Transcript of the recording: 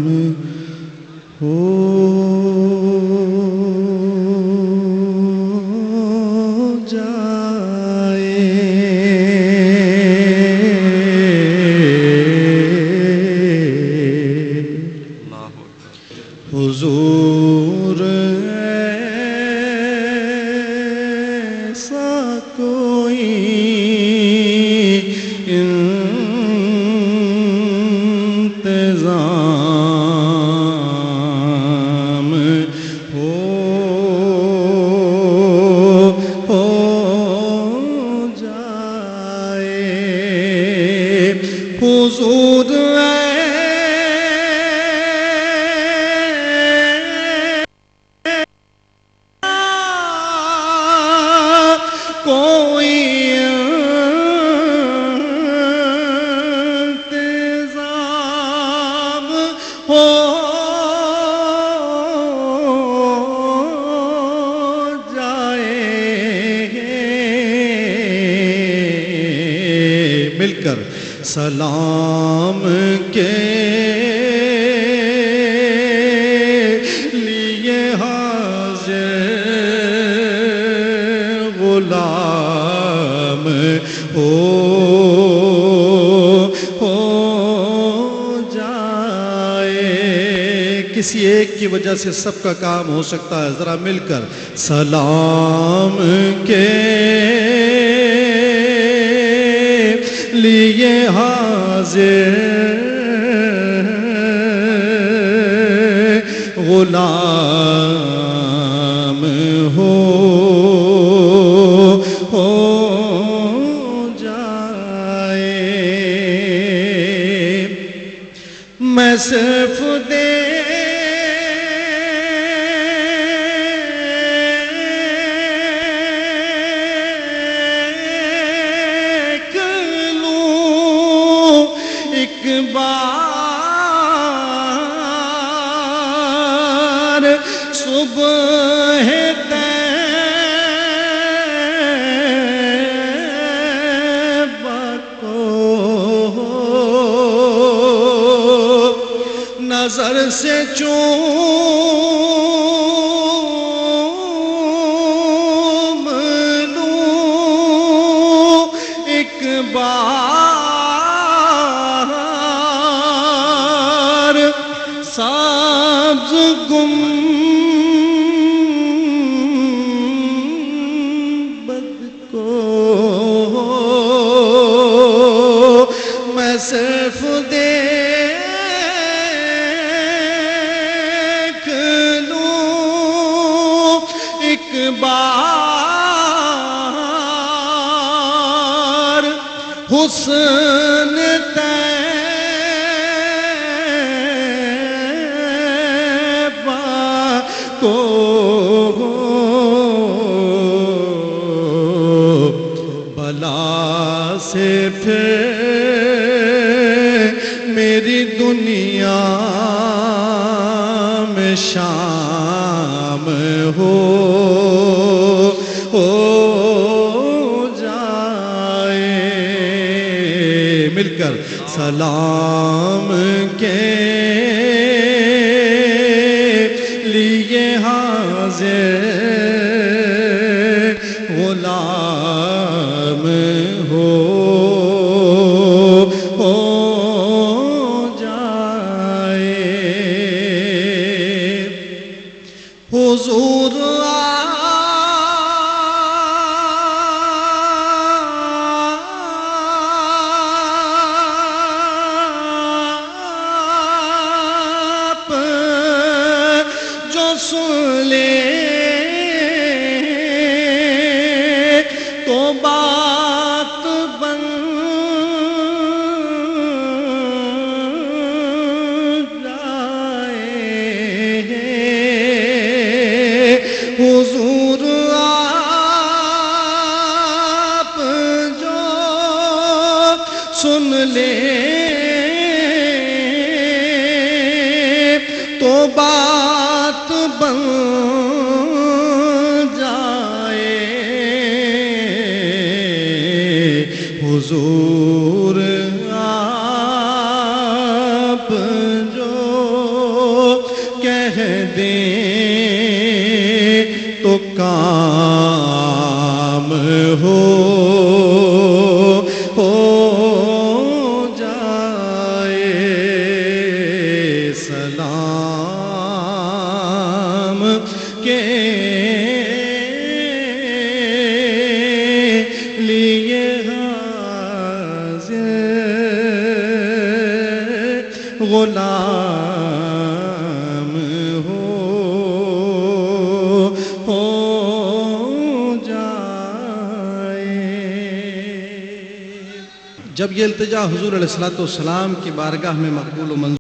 में हो जाए। हुजूर ऐसा कोई इंतज़ाम हो जाए। हुजूर कोई इंतज़ाम हो जाए। मिलकर सलाम के लिए हाज़िर गुलाम हो जाए। किसी एक की वजह से सबका काम हो सकता है। जरा मिलकर सलाम के लिए हाज़िर गुलाम हो जाए। मैं सिर्फ देख लूं एक बार सुबह तैबा को नजर से चूम लूं एक बार सब्ज़ गुंबद को। मैं सिर्फ देख लूं एक बार हुस्न तैबा को। बला से फिर मेरी दुनिया में शाम हो जाए। मिलकर सलाम के लिए हाज़िर गुलाम हो जाए। हुजूर आप जो सुन ले तो बात बन जाए। हुजूर आप जो सुन ले तो बात बन जाए। हुजूर हुजूर आप जो कह दें तो काम हो जाए। सलाम के लिए हाज़िर गुलाम हो जाए। जब ये इल्तिजा हुजूर अलैहिस्सलातु वस्सलाम की बारगाह में मकबूल व मंजूर